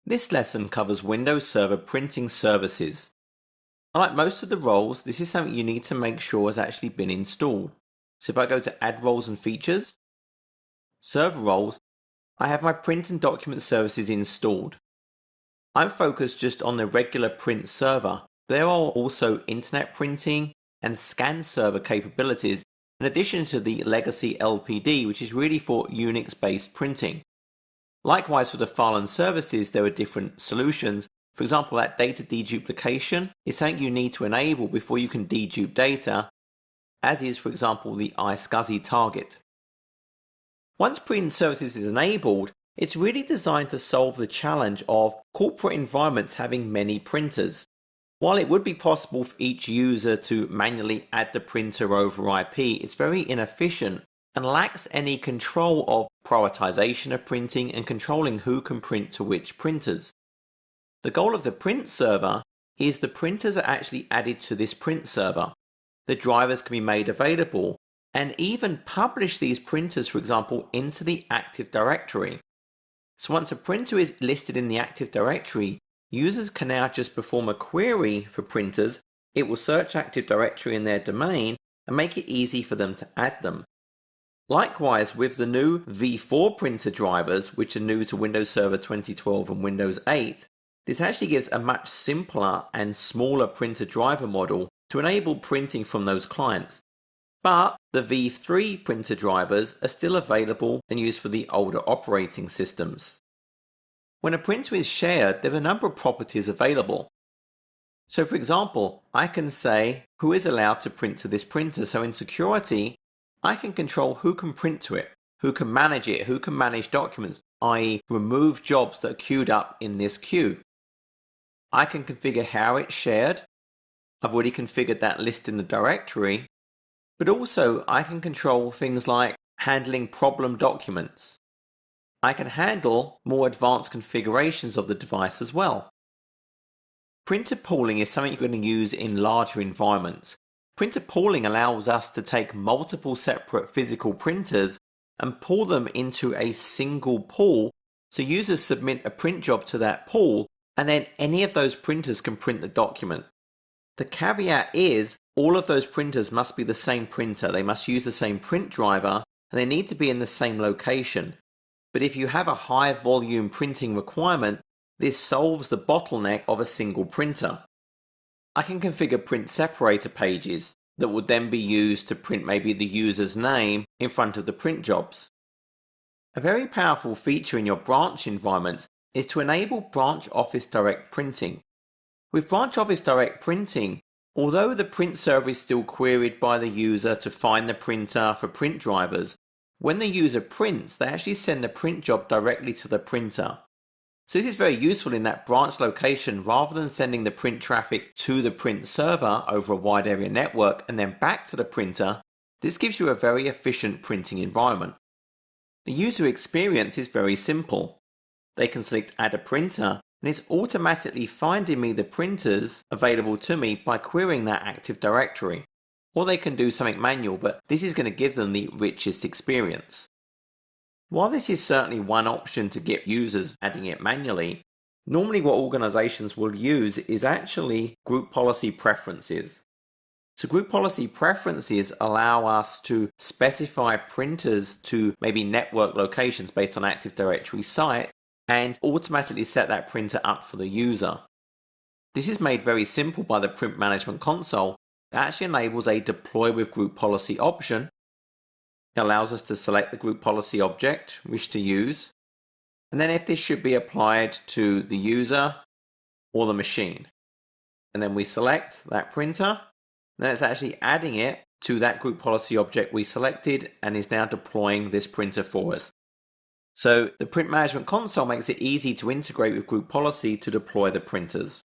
This lesson covers Windows Server printing services. Unlike most of the roles, this is something you need to make sure has actually been installed. So if I go to Add Roles and Features, Server Roles, I have my print and document services installed. I'm focused just on the regular print server. There are also internet printing and scan server capabilities, in addition to the legacy LPD, which is really for Unix-based printing. Likewise, for the file and services, there are different solutions. For example, that data deduplication is something you need to enable before you can dedupe data, as is, for example, the iSCSI target. Once print services is enabled, it's really designed to solve the challenge of corporate environments having many printers. While it would be possible for each user to manually add the printer over IP, it's very inefficient and lacks any control of prioritization of printing and controlling who can print to which printers. The goal of the print server is the printers are actually added to this print server. The drivers can be made available and even publish these printers, for example, into the Active Directory. So once a printer is listed in the Active Directory, users can now just perform a query for printers. It will search Active Directory in their domain and make it easy for them to add them. Likewise, with the new V4 printer drivers, which are new to Windows Server 2012 and Windows 8, this actually gives a much simpler and smaller printer driver model to enable printing from those clients. But the V3 printer drivers are still available and used for the older operating systems. When a printer is shared, there are a number of properties available. So for example, I can say who is allowed to print to this printer. So in security, I can control who can print to it, who can manage it, who can manage documents, i.e. remove jobs that are queued up in this queue. I can configure how it's shared. I've already configured that list in the directory. But also I can control things like handling problem documents. I can handle more advanced configurations of the device as well. Printer pooling is something you're going to use in larger environments. Printer pooling allows us to take multiple separate physical printers and pool them into a single pool, so users submit a print job to that pool and then any of those printers can print the document. The caveat is all of those printers must be the same printer. They must use the same print driver and they need to be in the same location. But if you have a high volume printing requirement, this solves the bottleneck of a single printer. I can configure print separator pages that would then be used to print maybe the user's name in front of the print jobs. A very powerful feature in your branch environment is to enable Branch Office Direct printing. With Branch Office Direct printing, although the print server is still queried by the user to find the printer for print drivers, when the user prints, they actually send the print job directly to the printer. So this is very useful in that branch location. Rather than sending the print traffic to the print server over a wide area network and then back to the printer, this gives you a very efficient printing environment. The user experience is very simple. They can select Add a Printer and it's automatically finding me the printers available to me by querying that Active Directory. Or they can do something manual, but this is going to give them the richest experience. While this is certainly one option to get users adding it manually, normally what organizations will use is actually group policy preferences. So group policy preferences allow us to specify printers to maybe network locations based on Active Directory site and automatically set that printer up for the user. This is made very simple by the Print Management Console. It actually enables a Deploy with Group Policy option. It allows us to select the group policy object we wish to use, and then if this should be applied to the user or the machine. And then we select that printer, then it's actually adding it to that group policy object we selected and is now deploying this printer for us. So the Print Management Console makes it easy to integrate with group policy to deploy the printers.